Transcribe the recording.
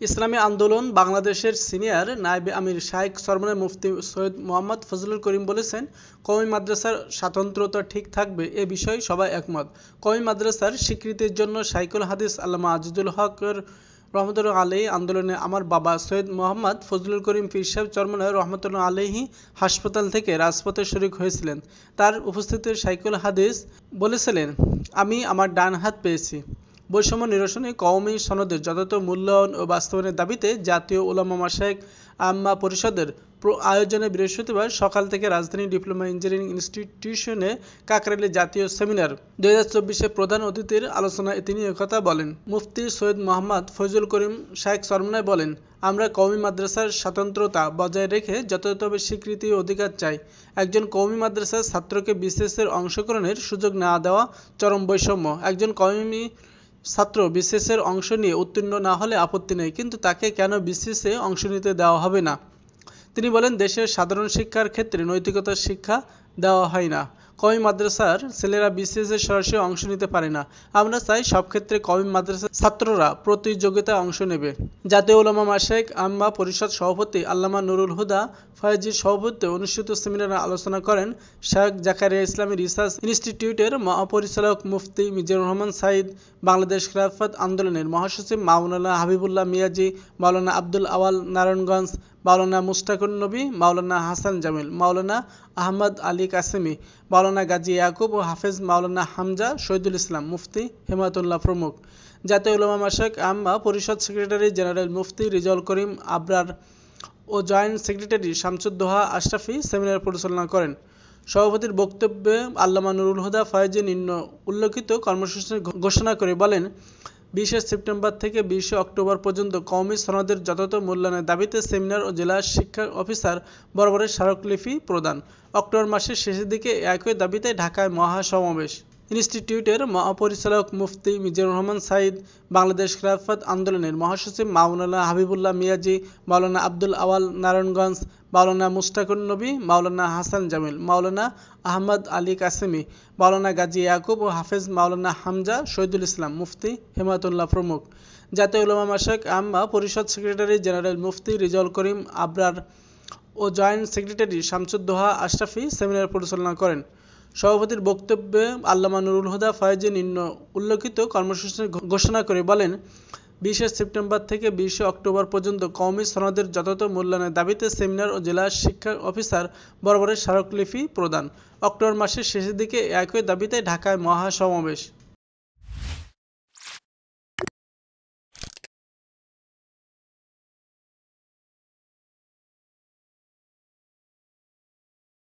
ইসলামী আন্দোলন বাংলাদেশের সিনিয়র নায়েবে আমির শাইখ সরমনের মুফতি সৈয়দ মোহাম্মদ ফজলুল করিম বলেছেন, কওমি মাদ্রাসার স্বাতন্ত্র্যতা ঠিক থাকবে এ বিষয়ে সবাই একমত। কওমি মাদ্রাসার স্বীকৃতির জন্য শাইখুল হাদিস আল্লামা আজিজুল হকের রহমতুল্লাহ আলাইহি আন্দোলনে আমার বাবা সৈয়দ মোহাম্মদ ফজলুল করিম পীর সাহেব চরমনায় রহমতুল্লাহ আলাইহি হাসপাতাল থেকে রাজপথে শরিক হয়েছিলেন। তার উপস্থিতিতে শাইখুল হাদিস বলেছিলেন, আমি আমার ডান হাত পেয়েছি। বৈষম্য নিরসনে কওমি সনদের যথাযথ মূল্যায়ন ও বাস্তবায়নের দাবিতে জাতীয় উলামা মাশায়েখ আম্মা পরিষদের আয়োজনে বৃহস্পতিবার সকাল থেকে রাজধানীর ডিপ্লোমা ইঞ্জিনিয়ারিং ইনস্টিটিউশনে কাকরাইলে জাতীয় সেমিনার 2024-এ প্রধান অতিথির আলোচনায় তিনি একথা বলেন। মুফতি সৈয়দ মোহাম্মদ ফজলুল করিম শাইখ চরমনায় বলেন, আমরা কওমি মাদ্রাসার স্বাতন্ত্র্যতা বজায় রেখে যথাযথভাবে স্বীকৃতি ও অধিকার চাই। একজন কওমি মাদ্রাসার ছাত্রকে বিসিএসের অংশগ্রহণের সুযোগ না দেওয়া চরম বৈষম্য। একজন কওমি ছাত্র বিসিএসের অংশ নিয়ে উত্তীর্ণ না হলে আপত্তি নেই, কিন্তু তাকে কেন বিসিএসে অংশ নিতে দেওয়া হবে না? তিনি বলেন, দেশের সাধারণ শিক্ষার ক্ষেত্রে নৈতিকতার শিক্ষা দেওয়া হয় না। কওমি মাদ্রাসার ছেলেরা বিসিএসে সরাসরি অংশ নিতে পারে না। আমরা চাই সব ক্ষেত্রে কওমি মাদ্রাসার ছাত্ররা প্রতিযোগিতায় অংশ নেবে। জাতীয় উলামা মাশায়েখ আম্মা পরিষদ সভাপতি আল্লামা নুরুল হুদা ফয়েজীর সভাপতিত্বে অনুষ্ঠিত সেমিনারে আলোচনা করেন শেখ জাকারিয়া ইসলামী রিসার্চ ইনস্টিটিউটের মহাপরিচালক মুফতি মিজানুর রহমান সাঈদ, বাংলাদেশ খেলাফত আন্দোলনের মহাসচিব মাওলানা হাবিবুল্লাহ মিয়াজি, মাওলানা আব্দুল আওয়াল নারায়ণগঞ্জ, মাওলানা মুশতাকুন নবী, মাওলানা হাসান জামিল, মাওলানা আহমদ আলী কাসেমি, মাওলানা গাজী ইয়াকুব ও হাফেজ মাওলানা হামজা শহীদুল ইসলাম, মুফতি হেমায়েতুল্লাহ প্রমুখ। জাতীয় উলামা মাশায়েখ আম্মা পরিষদ সেক্রেটারি জেনারেল মুফতি রেজাউল করিম আবরার ও joint secretary Shamsuddoha Ashrafi seminar পরিচালনা করেন। সভাপতির বক্তব্যে আল্লামা নুরুল হুদা ফয়েজী নিম্ন উল্লেখিত কর্মসূচি ঘোষণা করে বলেন, 20শে সেপ্টেম্বর থেকে 20শে অক্টোবর পর্যন্ত কওমি সনদের যথাযথ মূল্যায়নের দাবিতে সেমিনার ও জেলা শিক্ষা অফিসার বরাবর স্মারকলিপি প্রদান। অক্টোবর মাসের শেষের দিকে একই দাবিতে ঢাকায় মহাসমাবেশ। ইনস্টিটিউটের মহাপরিচালক মুফতি মিজানুর রহমান সাঈদ, বাংলাদেশ খেলাফত আন্দোলনের মহাসচিব মাওলানা হাবিবুল্লাহ মিয়াজি, মাওলানা আব্দুল আওয়াল নারায়ণগঞ্জ, মাওলানা মুশতাকুন নবী, মাওলানা হাসান জামিল, মাওলানা আহমদ আলী কাসেমি, মাওলানা গাজী ইয়াকুব ও হাফেজ মাওলানা হামজা শহীদুল ইসলাম, মুফতি হেমায়েতুল্লাহ প্রমুখ। জাতীয় উলামা মাশায়েখ আম্মা পরিষদ সেক্রেটারি জেনারেল মুফতি রেজাউল করিম আবরার ও joint secretary Shamsuddoha Ashrafi seminar পরিচালনা করেন। সভাপতির বক্তব্যে আল্লামা নুরুল হুদা ফয়েজী নিম্ন উল্লেখিত কর্মসূচি ঘোষণা করে বলেন, 20শে সেপ্টেম্বর থেকে 20শে অক্টোবর পর্যন্ত কওমি সনদের যথাযথ মূল্যায়নের দাবিতে সেমিনার ও জেলা শিক্ষা অফিসার বরাবর স্মারকলিপি প্রদান। অক্টোবর মাসের শেষের দিকে একই দাবিতে ঢাকায় মহাসমাবেশ।